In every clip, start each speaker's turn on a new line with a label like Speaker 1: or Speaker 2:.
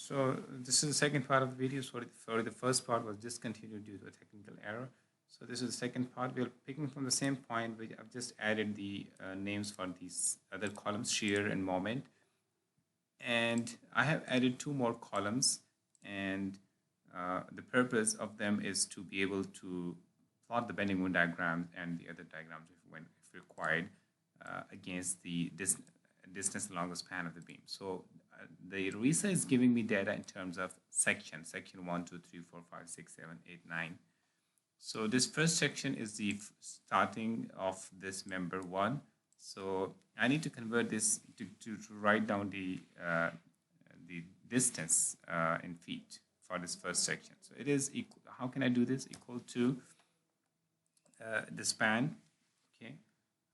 Speaker 1: So this is the second part of the video. Sorry, the first part was discontinued due to a technical error. So this is the second part. We're picking from the same point, which I've just added the names for these other columns, shear and moment. And I have added two more columns, and the purpose of them is to be able to plot the bending moment diagram and the other diagrams if required against the distance along the span of the beam. So the RISA is giving me data in terms of section 1, 2, 3, 4, 5, 6, 7, 8, 9. So this first section is the starting of this member 1. So I need to convert this to write down the distance in feet for this first section. So it is equal. How can I do this? Equal to the span, okay,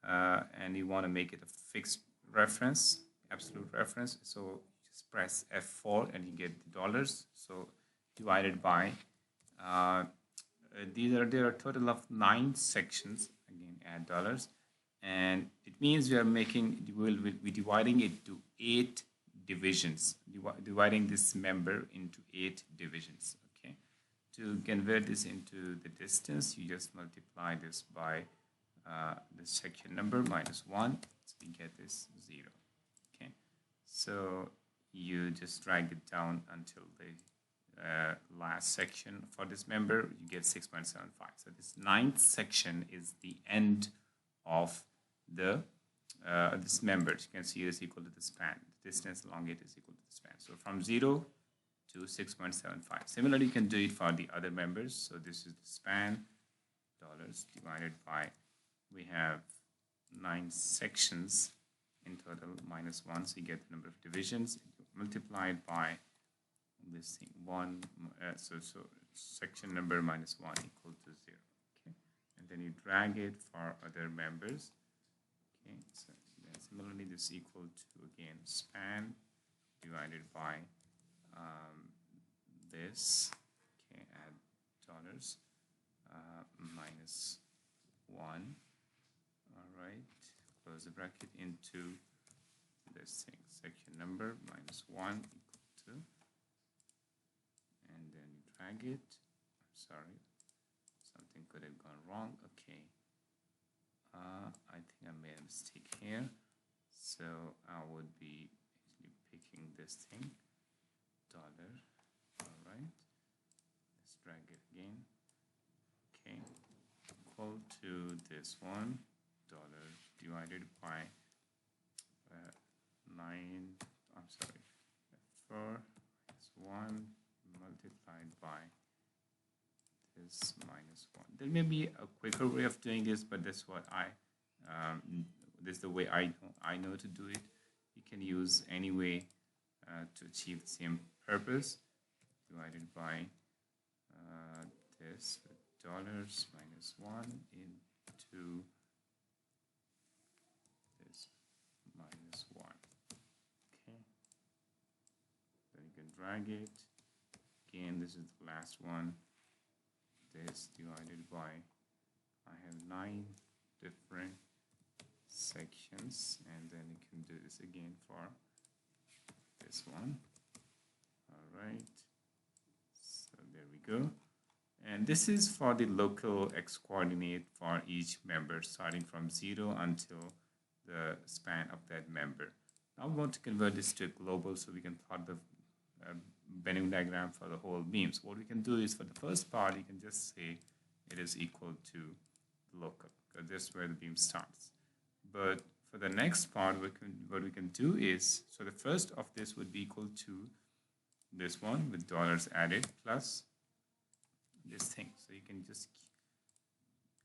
Speaker 1: and you want to make it a fixed reference, absolute reference. So just press F4 and you get the dollars. So divided by there are a total of 9 sections. Again, add dollars, and it means we'll be dividing it to 8 divisions, dividing this member into 8 divisions. Okay, to convert this into the distance, you just multiply this by the section number minus 1, so you get this 0. Okay, so you just drag it down until the last section for this member, you get 6.75. So this 9th section is the end of the this member. You can see it is equal to the span. The distance along it is equal to the span. So from 0 to 6.75. Similarly, you can do it for the other members. So this is the span, dollars divided by, we have 9 sections in total, minus 1. So you get the number of divisions multiplied by this thing 1. So section number minus 1 equal to 0. Okay, and then you drag it for other members. Okay, so then similarly this equal to again span divided by this. Okay, add dollars minus 1. All right, close the bracket into this thing, section number minus 1 equal to, and then you drag it. I'm sorry, something could have gone wrong. Okay, I think I made a mistake here. So I would be actually picking this thing, dollar. All right, let's drag it again. Okay, equal to this one, dollar divided by 9. I'm sorry, 4 is 1 multiplied by this minus 1. There may be a quicker way of doing this, but that's what this is the way I know to do it. You can use any way to achieve the same purpose. Divided by this with dollars minus 1 into this minus 1. Okay, then you can drag it. Again, this is the last one. This divided by, I have 9 different sections, and then you can do this again for this one. All right, so there we go. And this is for the local x coordinate for each member, starting from 0 until the span of that member. Now we want to convert this to a global so we can plot the bending diagram for the whole beam. So what we can do is, for the first part, you can just say it is equal to local, because that's where the beam starts. But for the next part, what we can do is, so the first of this would be equal to this one with dollars added plus this thing. So you can just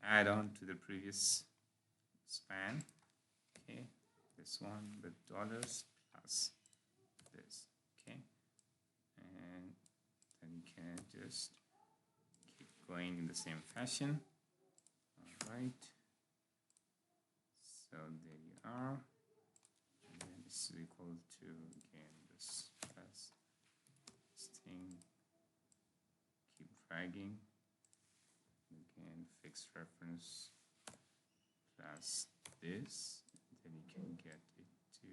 Speaker 1: add on to the previous span. Okay, this one with dollars plus this. Okay, and then you can just keep going in the same fashion. All right, so there you are, and then this is equal to again this plus this thing. Keep dragging, again fixed reference plus this, then you can get it to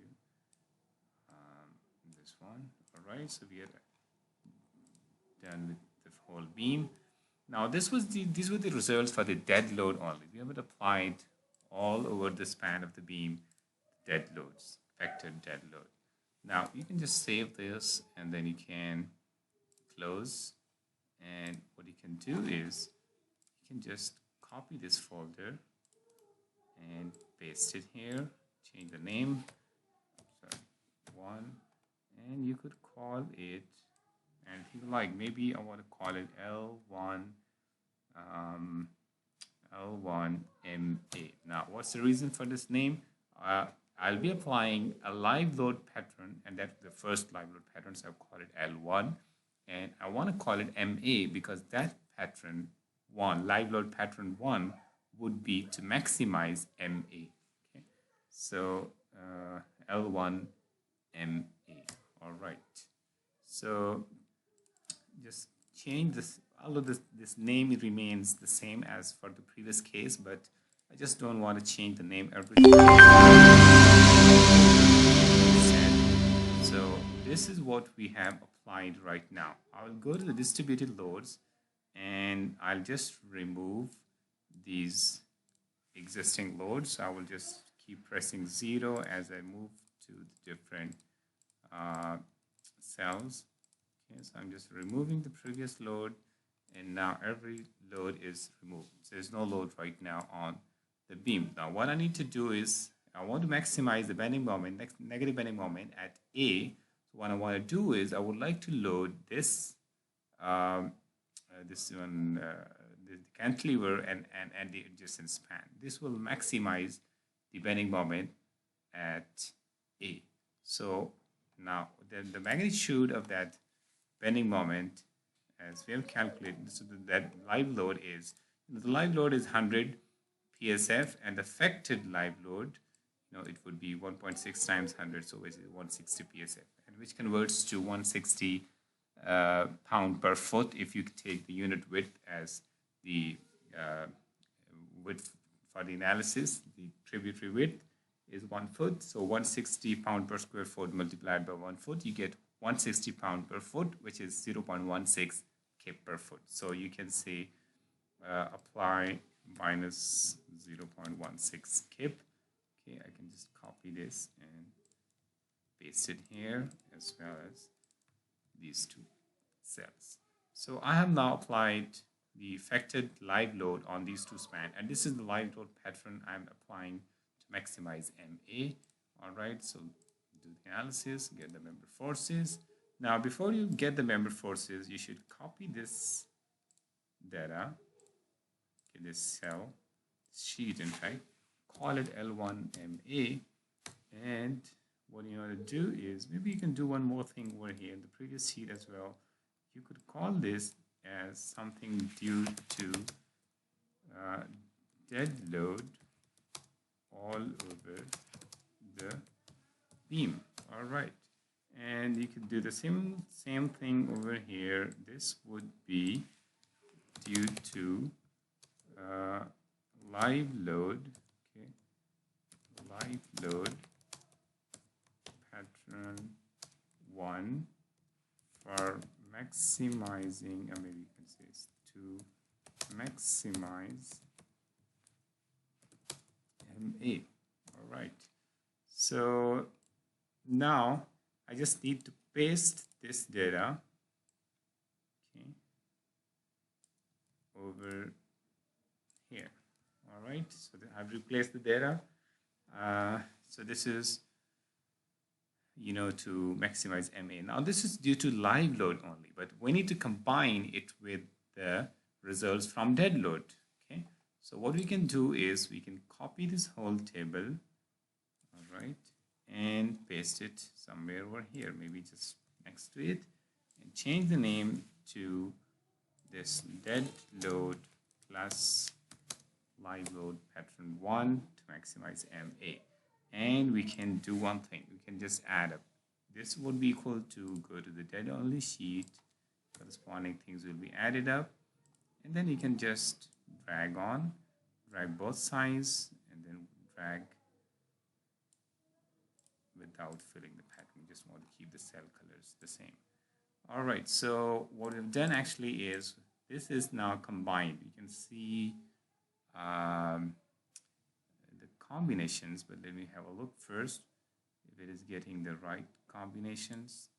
Speaker 1: this one. All right, so we had done with the whole beam. Now these were the results for the dead load only. We haven't applied all over the span of the beam dead loads, vectored dead load. Now you can just save this and then you can close, and what you can do is you can just copy this folder and paste it here, change the name, sorry, one, and you could call it, and if you like, maybe I want to call it L1 L1MA. Now what's the reason for this name? I'll be applying a live load pattern, and that's the first live load pattern, so I'll call it L1, and I want to call it MA because that pattern 1, live load pattern 1, would be to maximize MA. Okay, so L1 MA. All right, so just change this, although this name remains the same as for the previous case, but I just don't want to change the name every time. So this is what we have applied right now. I will go to the distributed loads and I'll just remove these existing loads. I will just keep pressing 0 as I move to the different cells. Okay, so I'm just removing the previous load, and now every load is removed. So there's no load right now on the beam. Now what I need to do is I want to maximize the bending moment, negative bending moment at A. So what I want to do is I would like to load this this one, the cantilever and the adjacent span. This will maximize the bending moment at A. So now the magnitude of that bending moment, as we have calculated, so that live load is, the live load is 100 PSF, and the affected live load, it would be 1.6 times 100, so it's 160 PSF, and which converts to 160 pound per foot if you take the unit width as the width for the analysis. The tributary width is 1 foot, so 160 pound per square foot multiplied by 1 foot, you get 160 pound per foot, which is 0.16 kip per foot. So you can say apply minus 0.16 kip. Okay, I can just copy this and paste it here as well as these two cells. So I have now applied the affected live load on these two span, and this is the live load pattern I'm applying to maximize MA. All right, so do the analysis, get the member forces. Now before you get the member forces, you should copy this data, okay, this cell sheet, in fact, call it L1MA, and what you want to do is, maybe you can do one more thing over here in the previous sheet as well. You could call this as something due to dead load all over the beam. All right, and you could do the same thing over here. This would be due to live load, okay, live load pattern 1 for maximizing, or maybe you can say it's to maximize MA. All right, so now I just need to paste this data, okay, over here. All right, so I've replaced the data. So this is, to maximize MA. Now this is due to live load only, but we need to combine it with the results from dead load. Okay, so what we can do is we can copy this whole table, all right, and paste it somewhere over here, maybe just next to it, and change the name to this dead load plus live load pattern 1 to maximize MA. And we can do one thing, we can just add up. This would be equal to, go to the dead only sheet, corresponding things will be added up, and then you can just drag both sides, and then drag without filling the pattern. We just want to keep the cell colors the same. All right, so what we've done actually is this is now combined. You can see um, the combinations, but let me have a look first if it is getting the right combinations.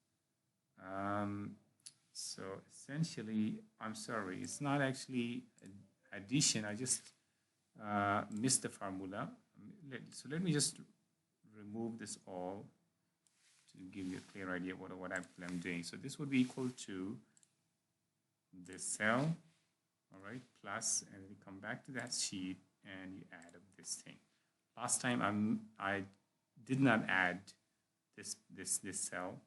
Speaker 1: So essentially, I'm sorry, it's not actually addition. I just missed the formula. So let me just remove this all to give you a clear idea what I'm doing. So this would be equal to this cell, all right, plus, and we come back to that sheet and you add up this thing. Last time I did not add this cell,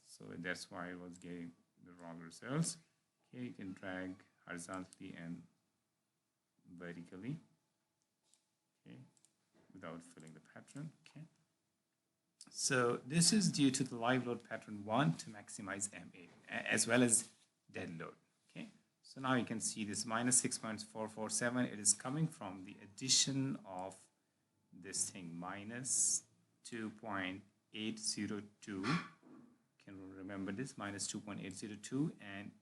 Speaker 1: so that's why I was getting the wrong results. Okay, you can drag horizontally and vertically, okay, without filling the pattern. Okay, so this is due to the live load pattern 1 to maximize MA as well as dead load. Okay, so now you can see this minus 6.447. It is coming from the addition of this thing minus 2.802. Can remember this minus 2.802 and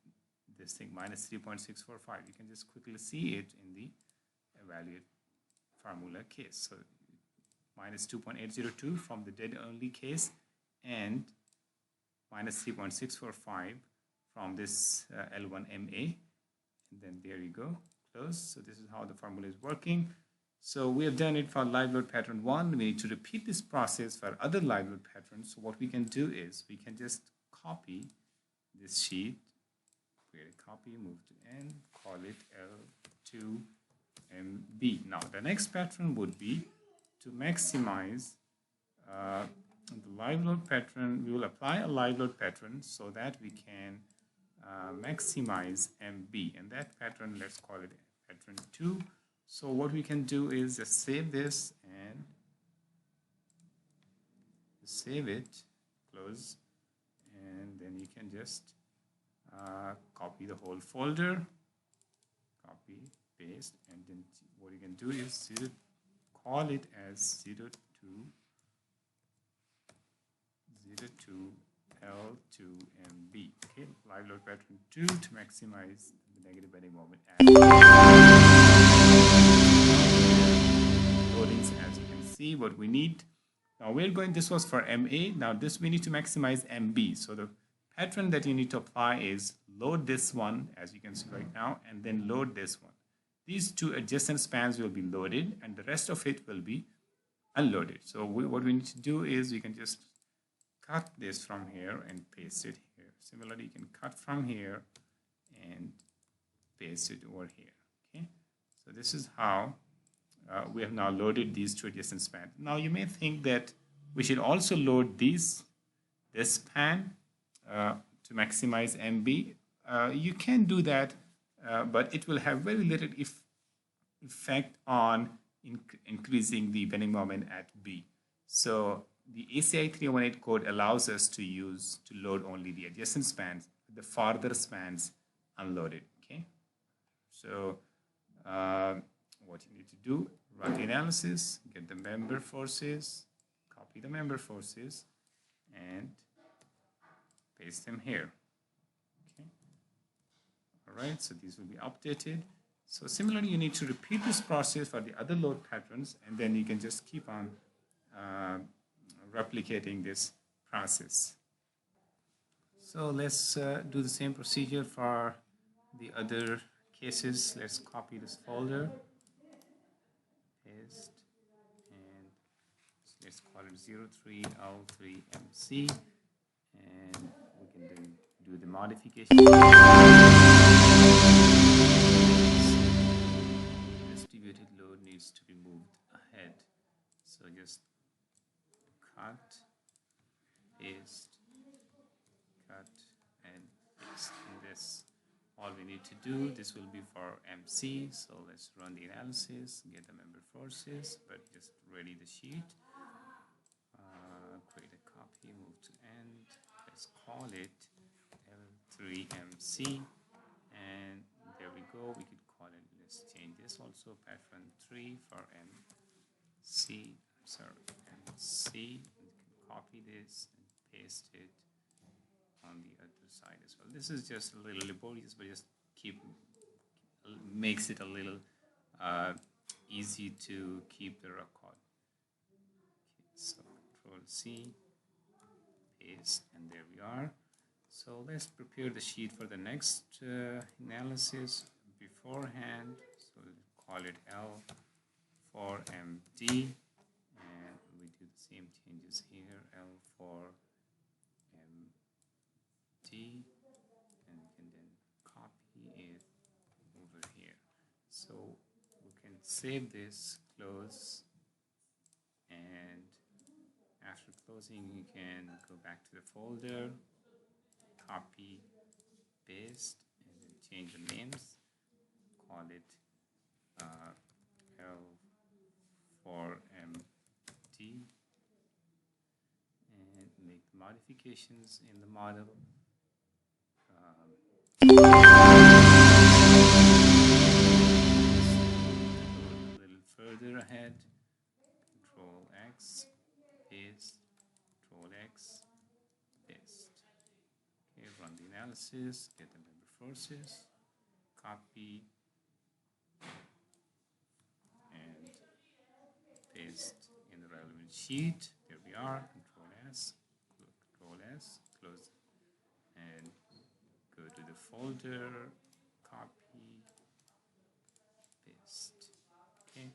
Speaker 1: this thing minus 3.645. You can just quickly see it in the evaluate formula case. So minus 2.802 from the dead only case and minus 3.645 from this L1MA, and then there you go, close. So this is how the formula is working. So we have done it for live load pattern 1. We need to repeat this process for other live load patterns. So what we can do is we can just copy this sheet, create a copy, move to N, call it L2MB. Now the next pattern would be to maximize the live load pattern. We will apply a live load pattern so that we can maximize MB, and that pattern, let's call it pattern 2. So what we can do is just save this and save it, close, and then you can just copy the whole folder, copy, paste, and then what you can do is call it as 02 L2MB. Okay, live load pattern 2 to maximize the negative bending moment. Loadings, as you can see, what we need. Now we're going, this was for MA. Now this we need to maximize MB. So the pattern that you need to apply is load this one, as you can see right now, and then load this one. These two adjacent spans will be loaded and the rest of it will be unloaded. So what we need to do is we can just cut this from here and paste it here. Similarly, you can cut from here and paste it over here. Okay, so this is how we have now loaded these two adjacent spans. Now you may think that we should also load this span to maximize MB. You can do that, but it will have very little effect on increasing the bending moment at B. So the ACI 318 code allows us to load only the adjacent spans, the farther spans unloaded. Okay, so what you need to do, run the analysis, get the member forces, copy the member forces, and paste them here. Okay, all right, so these will be updated. So similarly, you need to repeat this process for the other load patterns, and then you can just keep on replicating this process. So let's do the same procedure for the other cases. Let's copy this folder, paste, and let's call it 03L3MC, and we can do the modification. Distributed load needs to be moved ahead. So just cut, paste, cut, and paste. And this, all we need to do, this will be for MC. So let's run the analysis, get the member forces, but just ready the sheet. Create a copy, move to end. Let's call it L3MC, and there we go. We could call it. Let's change this also, pattern 3 for MC. Sorry, MC. You can copy this and paste it on the other side as well. This is just a little laborious, but just makes it a little easy to keep the record. Okay, so Control C, paste, and there we are. So let's prepare the sheet for the next analysis beforehand. So we'll call it L for MD, and we do the same changes here. L for MD, and we can then copy it over here. So we can save this, close, and after closing you can go back to the folder, copy, paste, and then change the names, call it L for MD, and make the modifications in the model. A little further ahead, Control X, paste, Control X, paste. Okay, run the analysis, get the member forces, copy, and paste in the relevant sheet. There we are. Control S, close, and go to the folder, copy, paste. Okay,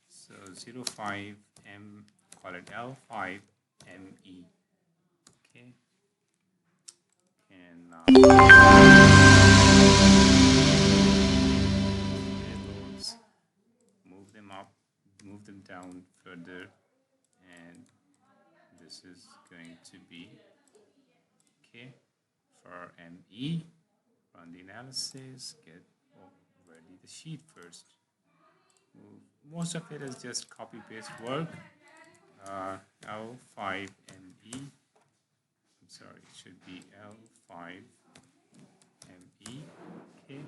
Speaker 1: so 05M, call it L5ME. Okay, and now move them up, move them down further, and this is going to be okay for ME. Run the analysis, get ready the sheet first. Most of it is just copy paste work. L5ME, I'm sorry, it should be L5ME. Okay,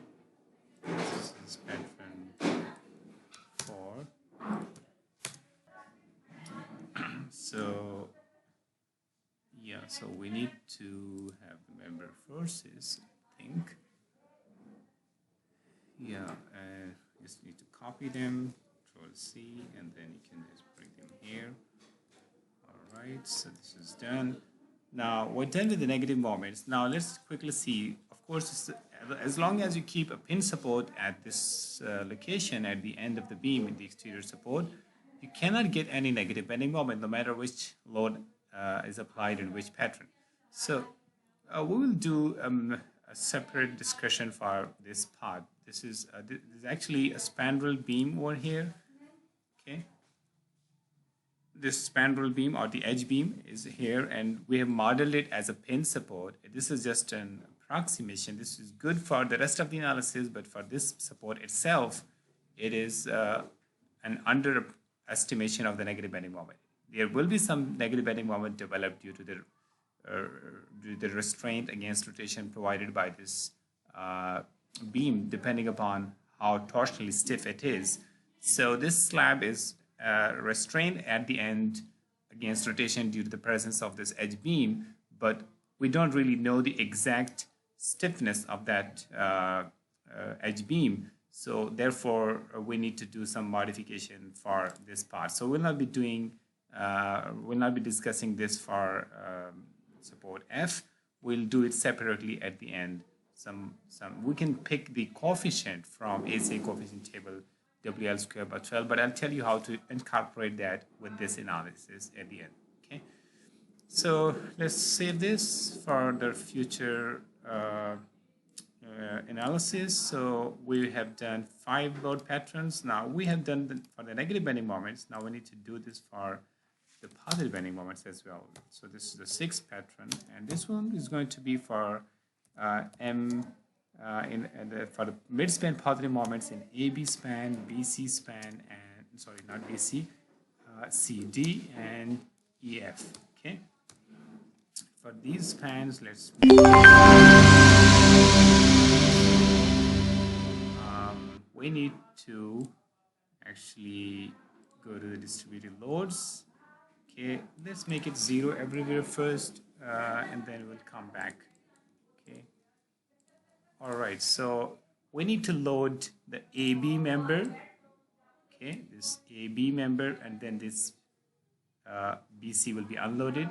Speaker 1: this is pattern 4. So yeah, so we need to have the member forces, I think. Yeah, just need to copy them, Control C, and then you can just bring them here. All right, so this is done. Now we're done with the negative moments. Now let's quickly see. Of course, as long as you keep a pin support at this location at the end of the beam in the exterior support, you cannot get any negative bending moment no matter which load is applied in which pattern. So we will do a separate discussion for this part. This is actually a spandrel beam over here. Okay, this spandrel beam or the edge beam is here, and we have modeled it as a pin support. This is just an approximation. This is good for the rest of the analysis, but for this support itself, it is an underestimation of the negative bending moment. There will be some negative bending moment developed due to the restraint against rotation provided by this beam, depending upon how torsionally stiff it is. So this slab is restrained at the end against rotation due to the presence of this edge beam, but we don't really know the exact stiffness of that edge beam. So therefore, we need to do some modification for this part. So we'll not be discussing this for support F. We'll do it separately at the end. We can pick the coefficient from ACA coefficient table WL square by 12, but I'll tell you how to incorporate that with this analysis at the end. Okay, so let's save this for the future analysis. So we have done 5 load patterns. Now we have done for the negative bending moments. Now we need to do this for the positive bending moments as well. So this is the 6th pattern, and this one is going to be for for the mid-span positive moments in AB span, BC span, and sorry, not BC, CD and EF. Okay. For these spans, let's we need to actually go to the distributed loads. Okay, let's make it 0 everywhere first. and then we'll come back. Okay. All right, so we need to load the AB member. Okay, this AB member, and then this BC will be unloaded.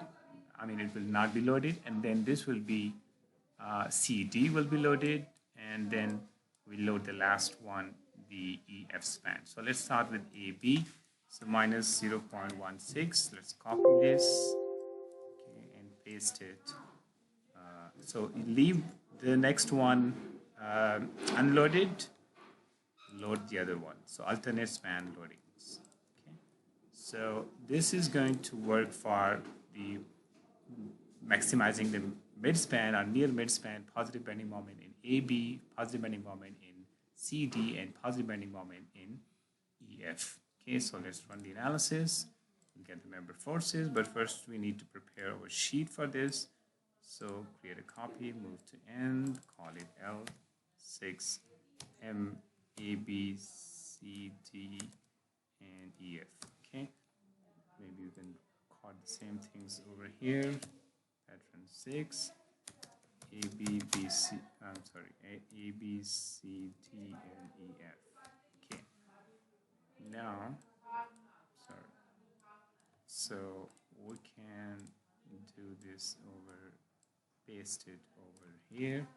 Speaker 1: I mean, it will not be loaded, and then this will be CD will be loaded, and then we load the last one, the EF span. So let's start with AB. So minus 0.16. Let's copy this, okay, and paste it. So leave the next one unloaded, load the other one. So alternate span loadings. Okay. So this is going to work for the maximizing the midspan or near midspan positive bending moment in AB, positive bending moment in CD, and positive bending moment in EF. Okay, so let's run the analysis and get the member forces, but first we need to prepare our sheet for this. So create a copy, move to end, call it L6 M A B C D and EF. Okay, maybe you can call the same things over here. Pattern 6 A B B C. I'm sorry, A B C D and EF. Okay. Now, sorry. So we can do this over, paste it over here.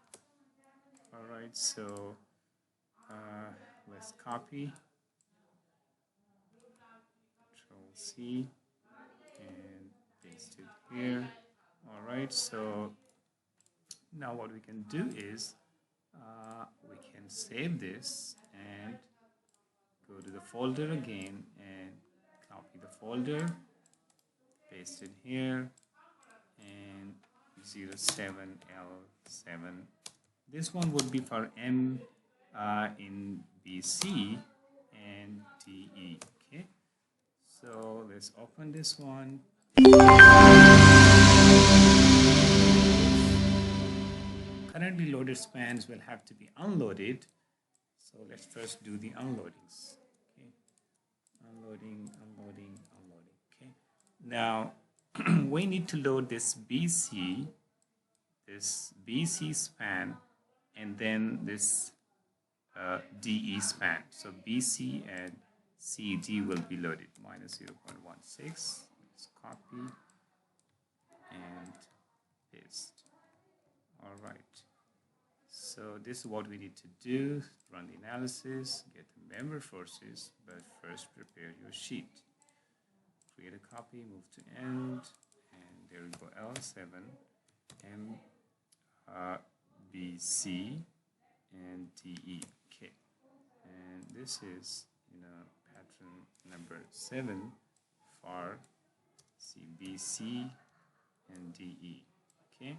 Speaker 1: All right, so let's copy, Control C, and paste it here. All right, so now what we can do is we can save this and go to the folder again and copy the folder, paste it here, and 07L7. This one would be for M in BC and DE. Okay, so let's open this one. Currently loaded spans will have to be unloaded. So let's first do the unloadings. Okay, unloading. Okay, now we need to load this BC span, and then this DE span. So BC and CD will be loaded, minus 0.16. Let's copy and paste. All right. So this is what we need to do. Run the analysis, get the member forces, but first prepare your sheet. Create a copy, move to end, and there we go, L7, M, B, C, and DE. Okay, and this is pattern number 7 for CBC and DE. Okay,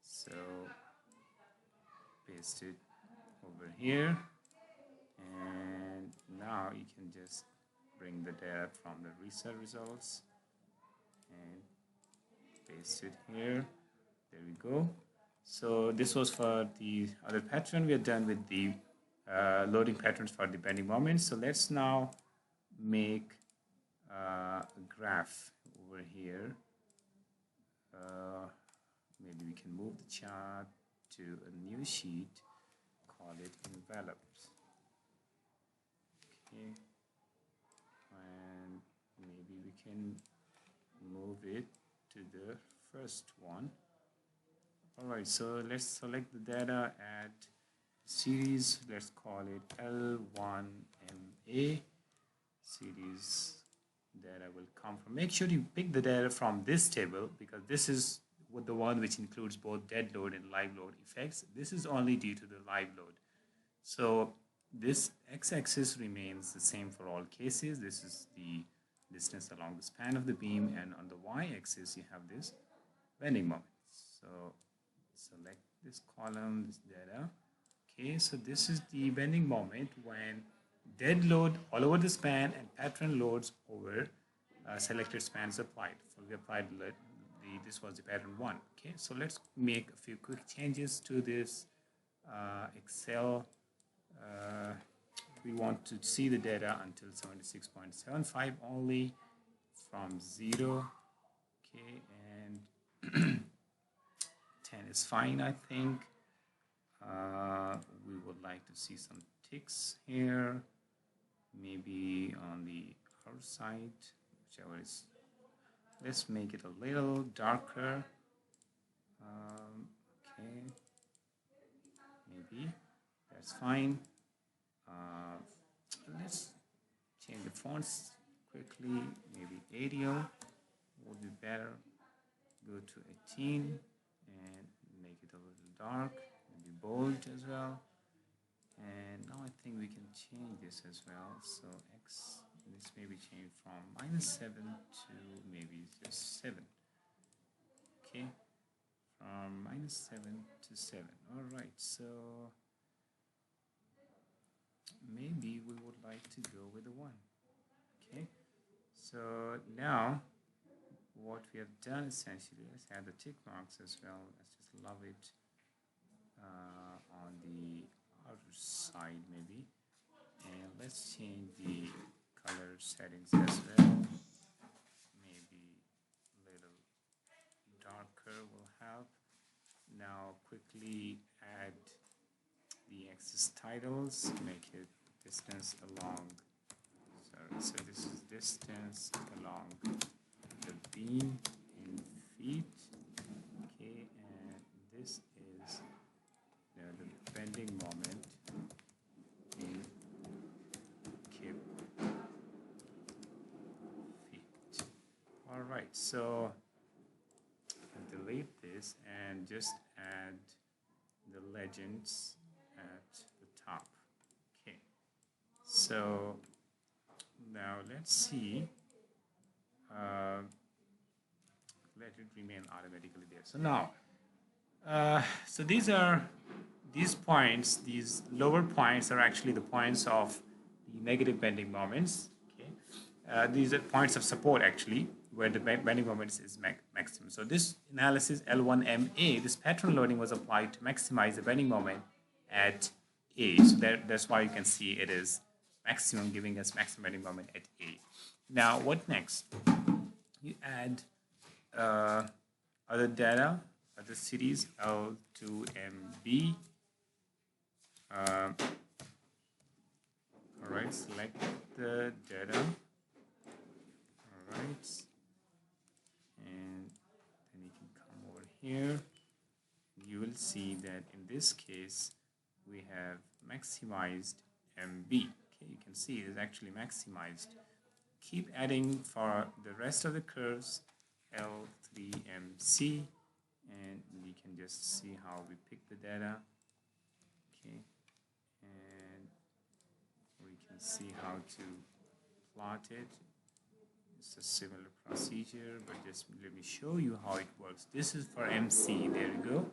Speaker 1: so paste it over here, and now you can just bring the data from the reset results and paste it here. There we go. So this was for the other pattern. We are done with the loading patterns for the bending moments. So let's now make a graph over here. Maybe we can move the chart to a new sheet, call it envelopes. Okay, and maybe we can move it to the first one. All right, so let's select the data at series. Let's call it L1MA. Series data will come from. Make sure you pick the data from this table, because this is the one which includes both dead load and live load effects. This is only due to the live load. So this x-axis remains the same for all cases. This is the distance along the span of the beam, and on the y-axis you have this bending moment. So select this column, this data. Okay, so this is the bending moment when dead load all over the span and pattern loads over selected spans applied. So we applied this was the pattern 1. Okay, so let's make a few quick changes to this Excel. We want to see the data until 76.75 only from 0. Okay, and 10 is fine, I think. We would like to see some ticks here, maybe on the outer side, whichever is. Let's make it a little darker. Okay, maybe that's fine. Let's change the fonts quickly. Maybe Arial would be better. Go to 18 and make it a little dark, maybe bold as well. And now I think we can change this as well. So X, this may be changed from -7 to maybe just 7. Okay, from -7 to 7. All right, so maybe we would like to go with a 1. Okay, so now what we have done essentially, let's add the tick marks as well. Let's just love it on the outer side maybe, and let's change the color settings as well. Maybe a little darker will help. Now quickly add the axis titles, make it distance along, sorry, so this is distance along the beam in feet. Okay, and this is the bending moment in cube feet. All right, so delete this and just add the legends at the top. Okay, so now let's see. Let it remain automatically there. So now, so these points, these lower points are actually the points of the negative bending moments. Okay, these are points of support actually, where the bending moments is maximum. So this analysis L1MA, this pattern loading was applied to maximize the bending moment at A. So that's why you can see it is maximum, giving us maximum bending moment at A. Now, what next? You add other data, other series, L2MB. All right, select the data. All right, and then you can come over here. You will see that in this case, we have maximized MB. Okay, you can see it is actually maximized. Keep adding for the rest of the curves, L3MC, and we can just see how we pick the data. Okay, and we can see how to plot it. It's a similar procedure, but just let me show you how it works. This is for MC. There you go.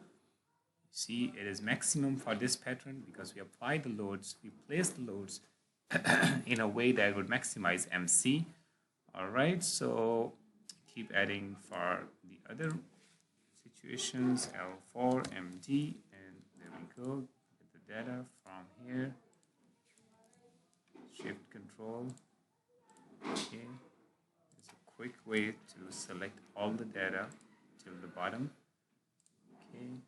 Speaker 1: See, it is maximum for this pattern because we apply the loads, we place the loads in a way that would maximize MC. All right, so keep adding for the other situations, L4, MD, and there we go. Get the data from here. Shift Control. Okay, it's a quick way to select all the data till the bottom. Okay,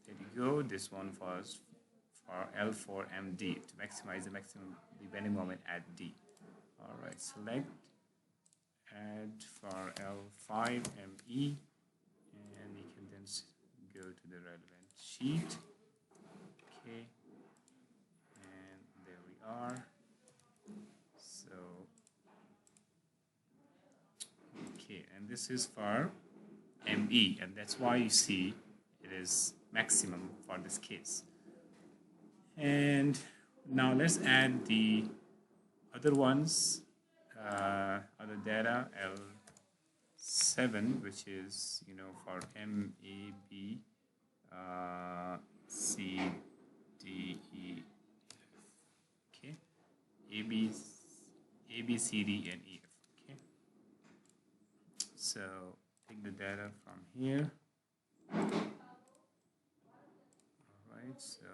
Speaker 1: there you go. This one was for L4MD to maximize the maximum bending moment at D. All right, select, add for L5ME, and you can then go to the relevant sheet. Okay, and there we are. So, okay, and this is for ME, and that's why you see it is maximum for this case. And now let's add the other ones, other data, L7, which is, for MAB, C, D, E, F. Okay, A, B, C, D, and E, F. Okay, so take the data from here. All right, so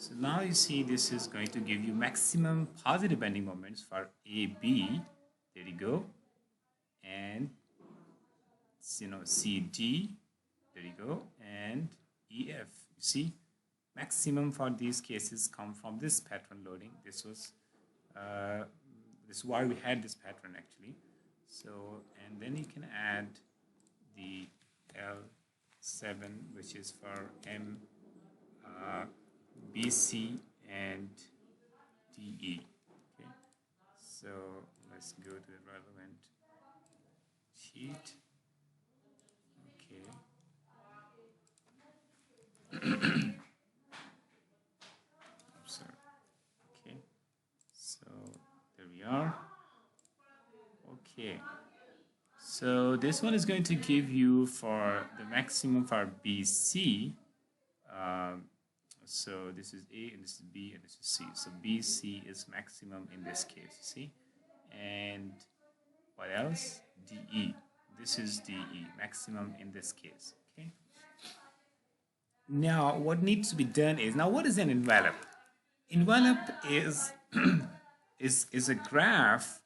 Speaker 1: So now you see this is going to give you maximum positive bending moments for AB. There you go. And CD. There you go. And EF. You see, maximum for these cases come from this pattern loading. This is why we had this pattern actually. So, and then you can add the L7, which is for M, BC, and DE. Okay, so let's go to the relevant sheet. Okay. Sorry. Okay, so there we are. Okay, so this one is going to give you for the maximum for BC. So this is A and this is B and this is C. So BC is maximum in this case, see? And what else? DE. This is DE, maximum in this case, okay? Now, what needs to be done is, now what is an envelope? Envelope is, is a graph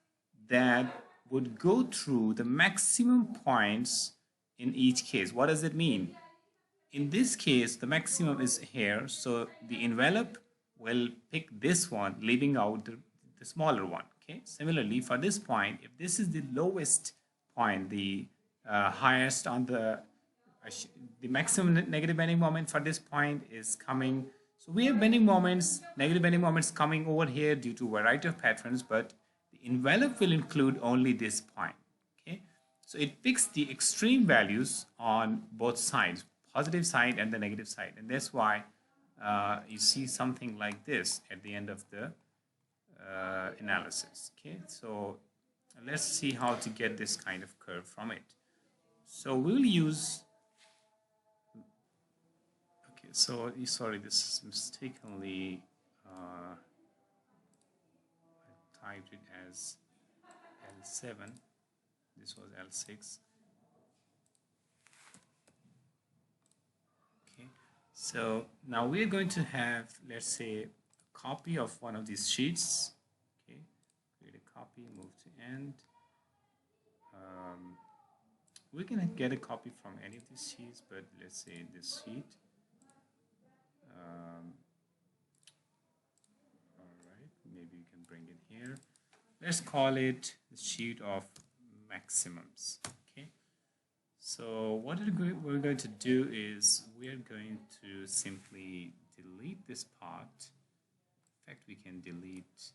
Speaker 1: that would go through the maximum points in each case. What does it mean? In this case, the maximum is here, so the envelope will pick this one, leaving out the smaller one. Okay. Similarly, for this point, if this is the lowest point, the highest on the maximum negative bending moment for this point is coming. So we have bending moments, negative bending moments coming over here due to a variety of patterns, but the envelope will include only this point. Okay. So it picks the extreme values on both sides, positive side and the negative side, and that's why you see something like this at the end of the analysis. Okay, so let's see how to get this kind of curve from it. So we'll use, okay, so sorry, this is mistakenly I typed it as L7. This was L6. So now we're going to have, let's say, a copy of one of these sheets. Okay, create a copy, move to end. We can get a copy from any of these sheets, but let's say this sheet. All right, maybe you can bring it here. Let's call it the sheet of maximums. Okay. So what we're going to do is we're going to simply delete this part. In fact, we can delete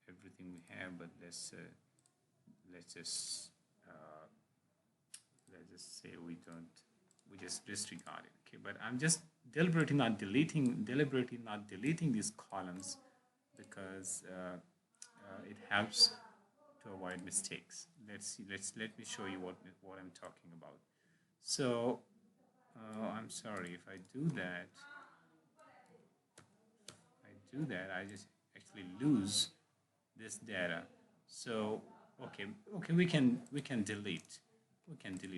Speaker 1: everything we have, but let's just say we just disregard it. Okay, but I'm just deliberately not deleting these columns because it helps to avoid mistakes. Let me show you what I'm talking about. So I'm sorry if I do that. I just actually lose this data. So okay, we can delete.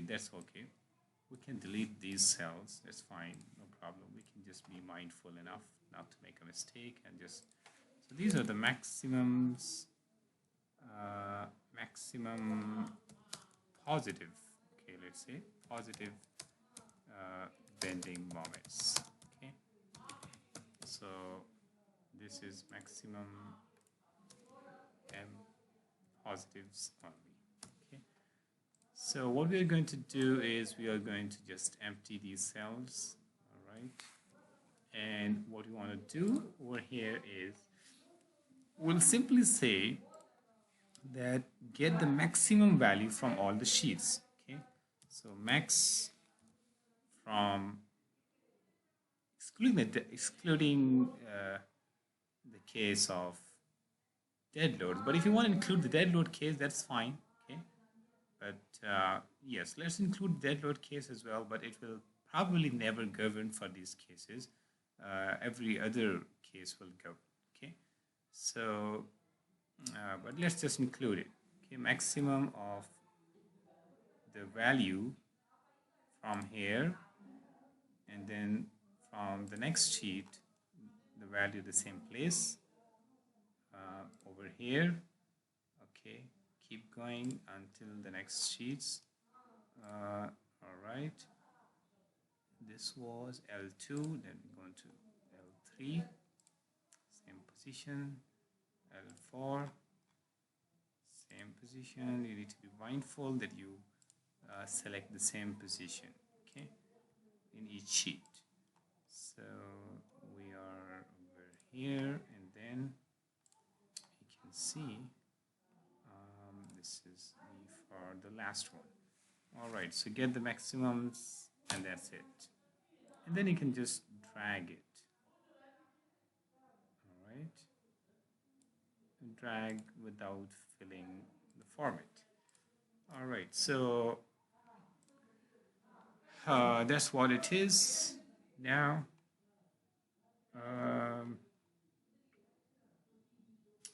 Speaker 1: That's okay. We can delete these cells. That's fine, no problem. We can just be mindful enough not to make a mistake and just. So these are the maximums. Maximum positive, okay, let's say positive bending moments. Okay, so this is maximum M positives only. Okay, so what we are going to do is we are going to just empty these cells. All right, and what we want to do over here is we'll simply say that get the maximum value from all the sheets. Okay, so max from excluding the case of dead loads, but if you want to include the dead load case, that's fine. Okay, but yes, let's include dead load case as well, but it will probably never govern for these cases. Every other case will govern. Okay, so but let's just include it. Okay, maximum of the value from here, and then from the next sheet, the value the same place over here. Okay, keep going until the next sheets. All right, this was L2, then we go into L3, same position, L4, same position. You need to be mindful that you select the same position, okay, in each sheet. So we are over here, and then you can see this is for the last one. All right, so get the maximums, and that's it. And then you can just drag it. All right, drag without filling the format. All right, so that's what it is now.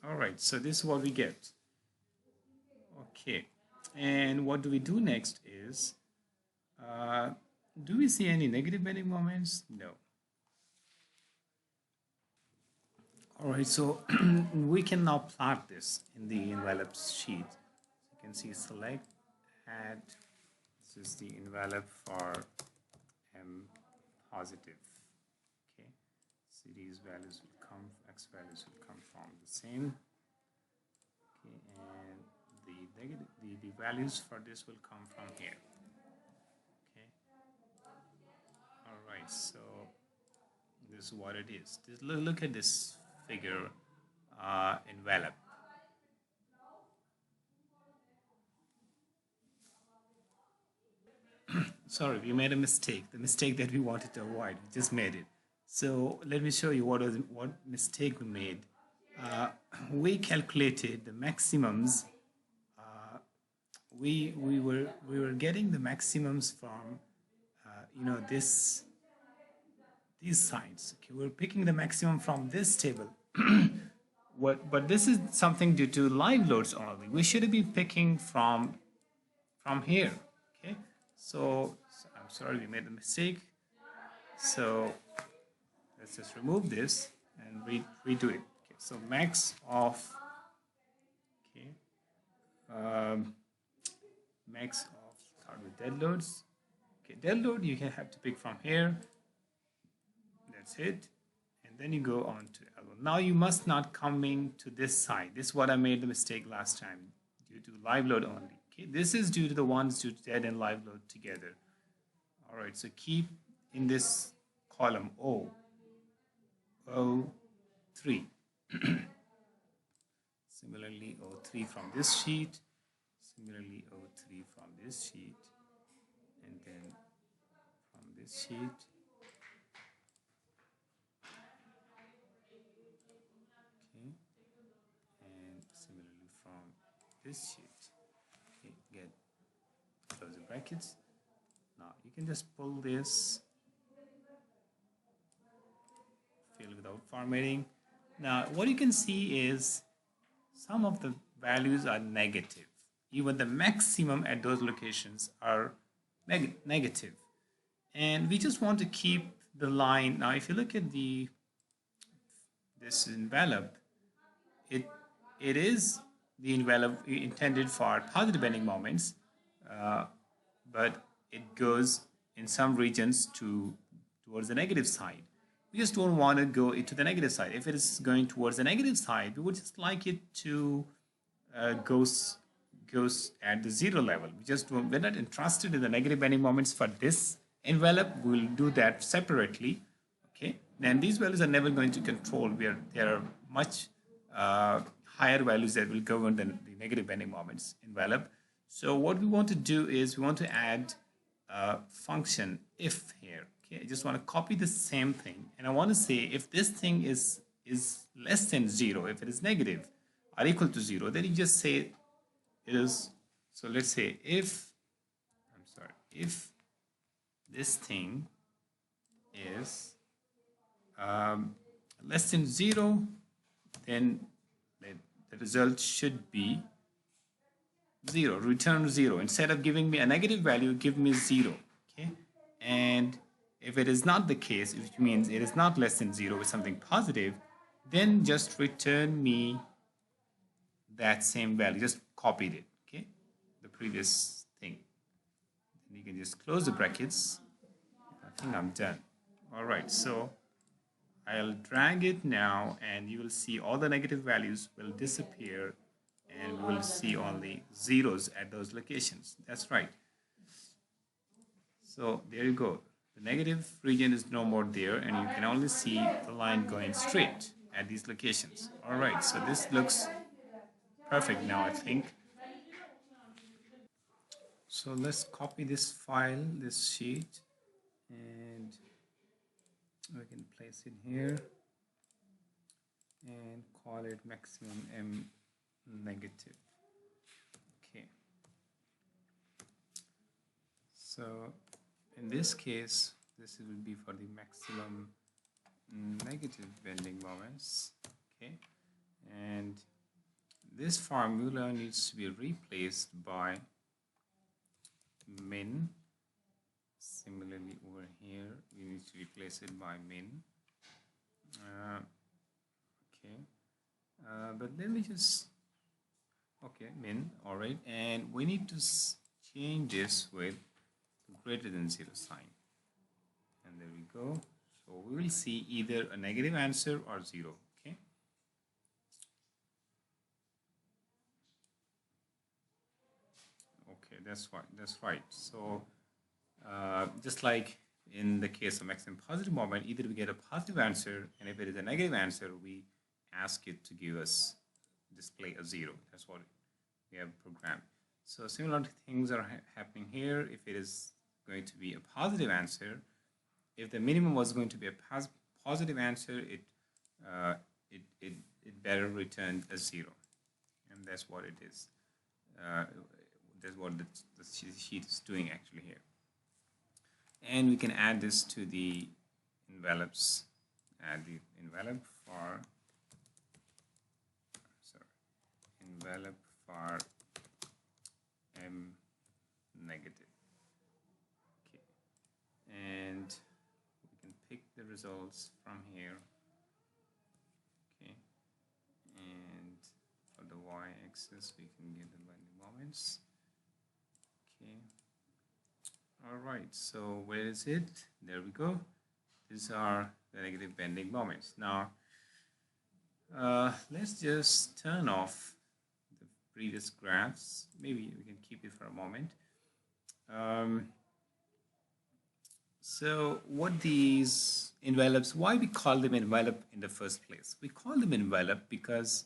Speaker 1: All right, so this is what we get. Okay, and what do we do next is, do we see any negative bending moments? No. All right, so we can now plot this in the envelope sheet. You can see select, add, this is the envelope for M positive. Okay, so these values will come, X values will come from the same. Okay, and the negative, the values for this will come from here. Okay, all right, so this is what it is. Look at this figure envelope. Sorry, we made a mistake. The mistake that we wanted to avoid, we just made it. So let me show you what mistake we made. We calculated the maximums. We were getting the maximums from these sides. Okay, we're picking the maximum from this table. But this is something due to live loads only. We should be picking from here. Okay, so I'm sorry, we made a mistake. So let's just remove this and redo it. Okay, so max of max of, start with dead loads. Okay, dead load you can have to pick from here. That's it. And then you go on to L1. Now you must not coming to this side. This is what I made the mistake last time due to live load only. Okay, this is due to the ones due to dead and live load together. All right, so keep in this column O3. Similarly, O3 from this sheet. Similarly, O3 from this sheet. And then from this sheet. Okay. And similarly from this sheet. Okay, get close the brackets. Now you can just pull this, fill without formatting. Now what you can see is some of the values are negative. Even the maximum at those locations are negative. And we just want to keep the line. Now if you look at this envelope, it is the envelope intended for positive bending moments, but it goes in some regions towards the negative side. We just don't want to go into the negative side. If it is going towards the negative side, we would just like it to goes at the zero level. We're not interested in the negative bending moments for this envelope. We'll do that separately. Okay, then these values are never going to control. There are much higher values that will govern the negative bending moments envelope. So what we want to do is we want to add a function if here. Okay, I just want to copy the same thing, and I want to say if this thing is less than 0, if it is negative or equal to 0, then you just say it is. So let's say if this thing is less than 0, then the result should be 0. Return 0. Instead of giving me a negative value, give me 0. Okay, and If it is not the case, which means it is not less than 0 with something positive, then just return me that same value. Just copied it, okay? The previous thing. Then you can just close the brackets. I think I'm done. All right, so I'll drag it now and you will see all the negative values will disappear and we'll see only zeros at those locations. That's right. So there you go. The negative region is no more there and you can only see the line going straight at these locations. All right, so this looks perfect now, I think. So let's copy this file, this sheet, and we can place it here and call it maximum M negative. Okay. So in this case, this will be for the maximum negative bending moments. Okay. And this formula needs to be replaced by min. Similarly over here we need to replace it by min. Okay, but let me just min. All right, and we need to change this with greater than 0 sign, and there we go. So we will see either a negative answer or 0. Okay, that's right. So just like in the case of maximum positive moment, either we get a positive answer, and if it is a negative answer, we ask it to give us display a 0. That's what we have programmed. So similar things are happening here. If it is going to be a positive answer, if the minimum was going to be a positive answer, it better return a 0, and that's what it is. That's what the sheet is doing actually here. And we can add this to the envelopes. Add the envelope for M negative. Okay, and we can pick the results from here. Okay, and for the y-axis we can get the bending moments. Okay. All right, so where is it? There we go. These are the negative bending moments. Now, let's just turn off the previous graphs. Maybe we can keep it for a moment. So what these envelopes, why we call them envelope in the first place? We call them envelope because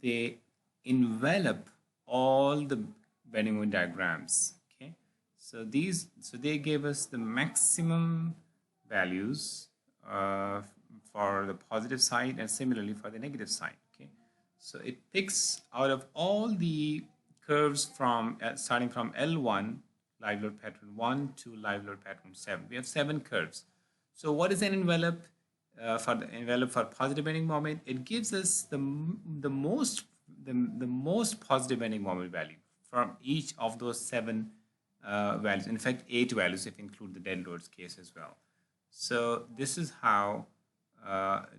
Speaker 1: they envelop all the bending moment diagrams. Okay, so they gave us the maximum values for the positive side and similarly for the negative side. Okay, so it picks out of all the curves from starting from L1 live load pattern 1 to live load pattern 7. We have 7 curves. So what is an envelope? For the envelope for positive bending moment, it gives us the most positive bending moment value from each of those 7 values. In fact, 8 values if you include the dead loads case as well. So this is how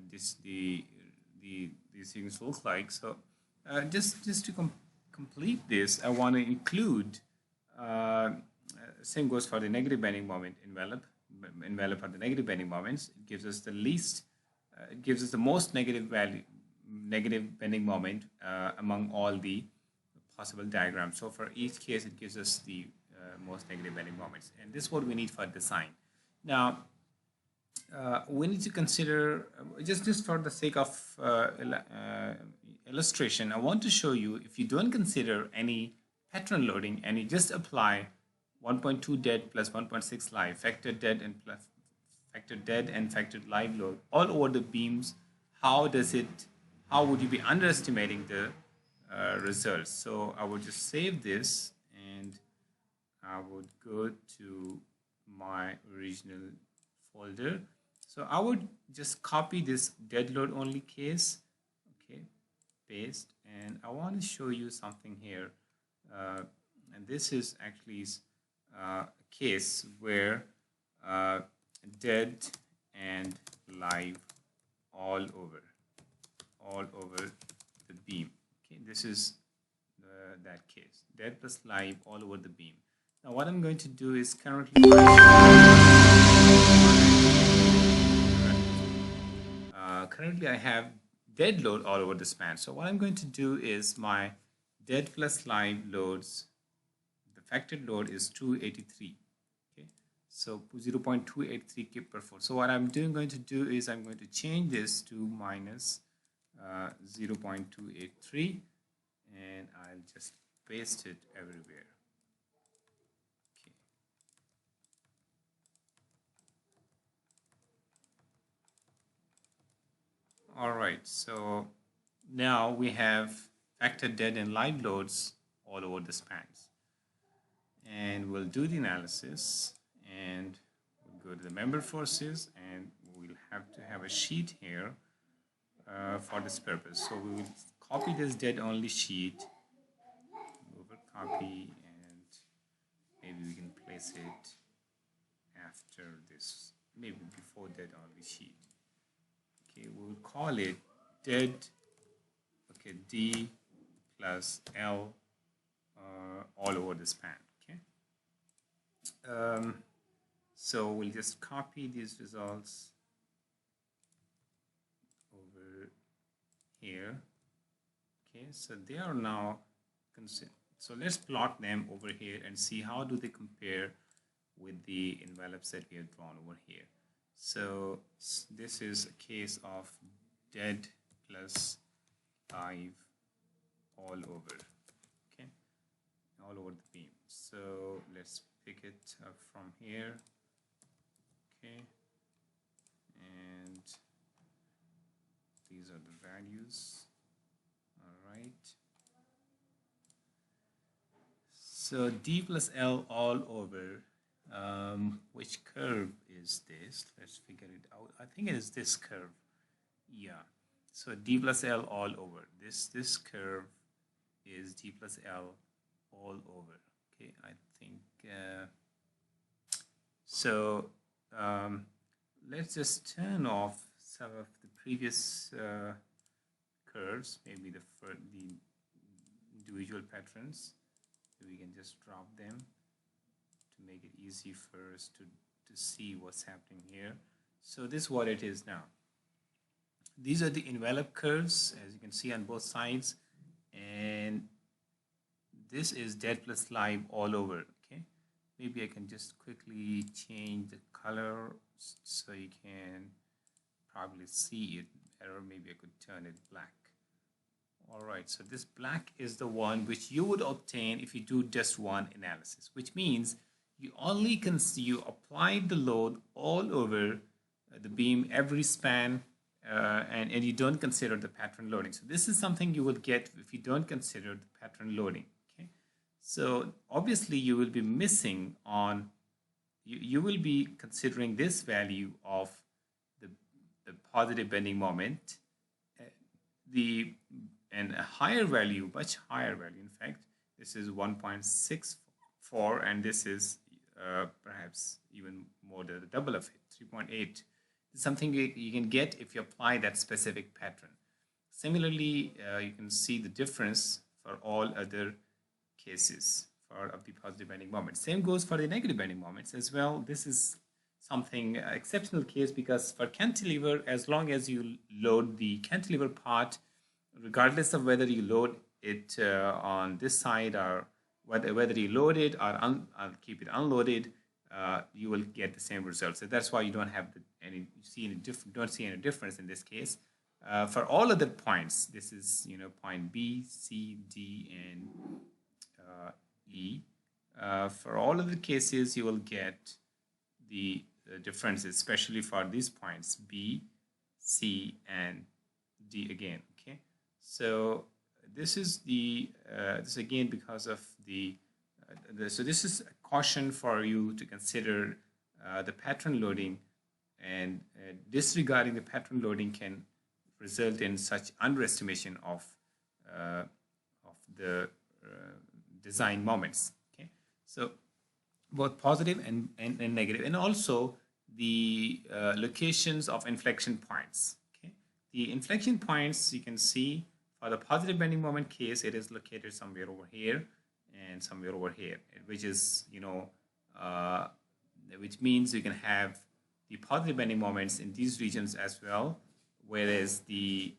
Speaker 1: these things look like. So just to complete this, I want to include same goes for the negative bending moment envelope for the negative bending moments. It gives us the least, it gives us the most negative bending moment among all the possible diagrams. So for each case, it gives us the most negative bending moments, and this is what we need for design. Now, we need to consider, just for the sake of illustration, I want to show you, if you don't consider any pattern loading and you just apply 1.2 dead plus 1.6 live, factored dead and plus factored dead and factored live load all over the beams, how would you be underestimating the results? So I would just save this and I would go to my original folder. So I would just copy this dead load only case, okay, paste, and I want to show you something here, and this is actually a case where dead and live all over the beam. Okay, this is that case, dead plus live all over the beam. Now what I'm going to do is currently I have dead load all over the span. So what I'm going to do is my dead plus live loads, the factored load is 283. Okay, so 0.283 kip per foot. So what I'm going to do is I'm going to change this to minus 0.283, and I'll just paste it everywhere. Okay. All right, so now we have factored dead and live loads all over the spans, and we'll do the analysis, and we'll go to the member forces, and we'll have to have a sheet here for this purpose. So we will copy this dead only sheet, over copy, and maybe we can place it after this, maybe before dead only sheet. Okay, we'll call it dead, okay, D plus L all over the span. Okay, so we'll just copy these results over here. Okay, so they are now considered. So let's plot them over here and see how do they compare with the envelopes that we have drawn over here. So this is a case of dead plus 5 all over, okay, all over the beam. So let's pick it up from here, okay, and these are the values. All right, so D plus L all over. Which curve is this? Let's figure it out. I think it is this curve. Yeah. So D plus L all over. This curve is D plus L all over. Okay. I think so. Let's just turn off some of the previous curves. Maybe the individual patterns. So we can just drop them to make it easy for us to see what's happening here. So this is what it is now. These are the envelope curves, as you can see on both sides, and this is dead plus live all over. Okay, maybe I can just quickly change the color so you can probably see it better. Maybe I could turn it black. All right, so this black is the one which you would obtain if you do just one analysis, which means you only you apply the load all over the beam, every span, and you don't consider the pattern loading. So this is something you would get if you don't consider the pattern loading. Okay, so obviously you will be missing on, you will be considering this value of the positive bending moment, and a higher value, much higher value. In fact, this is 1.64, and this is perhaps even more than the double of it, 3.8. It's something you can get if you apply that specific pattern. Similarly, you can see the difference for all other cases of the positive bending moment. Same goes for the negative bending moments as well. This is something exceptional case, because for cantilever, as long as you load the cantilever part, regardless of whether you load it on this side or whether you load it or keep it unloaded, you will get the same result. So that's why you don't have don't see any difference in this case. For all other points, this is point B, C, D, and E. For all of the cases, you will get the differences, especially for these points B, C, and D again. Okay, so this is this again because of so this is a caution for you to consider the pattern loading, and disregarding the pattern loading can result in such underestimation of the design moments. Okay, so both positive and negative, and also the locations of inflection points. Okay, the inflection points you can see for the positive bending moment case, it is located somewhere over here and somewhere over here, which is which means you can have the positive bending moments in these regions as well, whereas the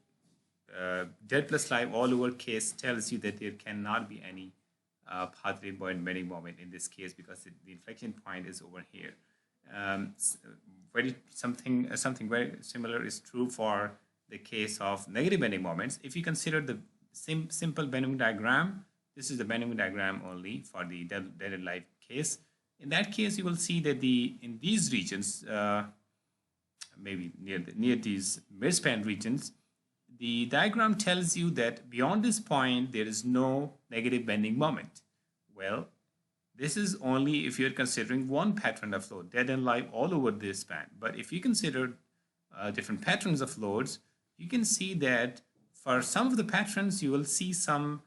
Speaker 1: dead plus live all over case tells you that there cannot be any positive bending moment in this case because the inflection point is over here. Something very similar is true for the case of negative bending moments. If you consider the simple bending diagram, this is the bending diagram only for the dead and live case. In that case, you will see that in these regions, maybe near these midspan regions, the diagram tells you that beyond this point there is no negative bending moment. Well, this is only if you're considering one pattern of load, dead and live all over this span. But if you consider different patterns of loads, you can see that for some of the patterns you will see some,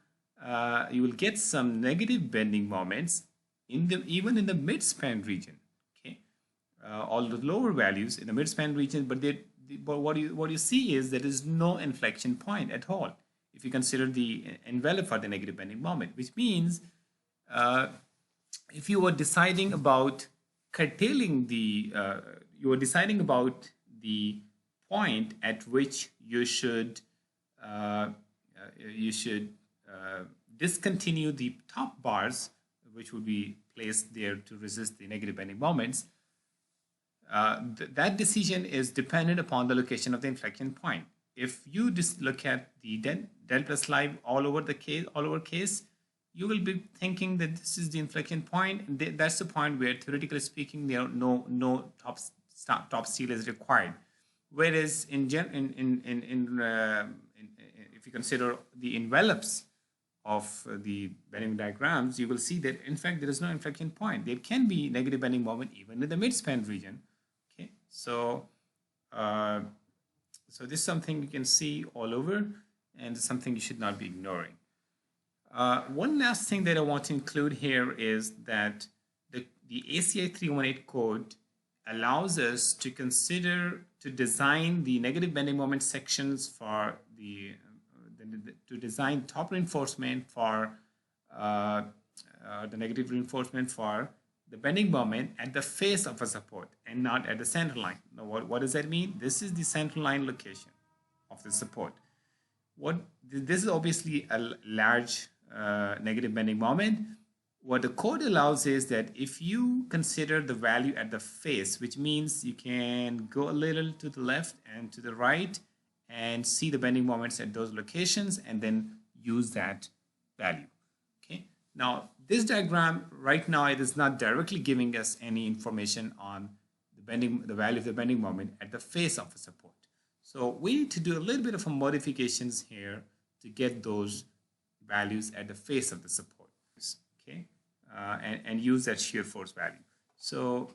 Speaker 1: you will get some negative bending moments even in the midspan region. Okay, all the lower values in the midspan region, but what you see is there is no inflection point at all if you consider the envelope for the negative bending moment, which means if you were deciding about curtailing the, you were deciding about the point at which you should discontinue the top bars, which would be placed there to resist the negative bending moments. That decision is dependent upon the location of the inflection point. If you just look at the del plus live all over case, you will be thinking that this is the inflection point, and that's the point where, theoretically speaking, there are no top seal is required. Whereas if you consider the envelopes of the bending diagrams, you will see that in fact there is no inflection point. There can be negative bending moment even in the midspan region. Okay, so this is something you can see all over, and something you should not be ignoring. One last thing that I want to include here is that the ACI 318 code allows us to design the negative bending moment sections for to design top reinforcement for the negative reinforcement for the bending moment at the face of a support and not at the center line. Now, what does that mean? This is the center line location of the support. This is obviously a large negative bending moment. What the code allows is that if you consider the value at the face, which means you can go a little to the left and to the right and see the bending moments at those locations and then use that value. Okay. Now, this diagram right now, it is not directly giving us any information on the value of the bending moment at the face of a support. So we need to do a little bit of modifications here to get those values at the face of the support. Okay, and use that shear force value. So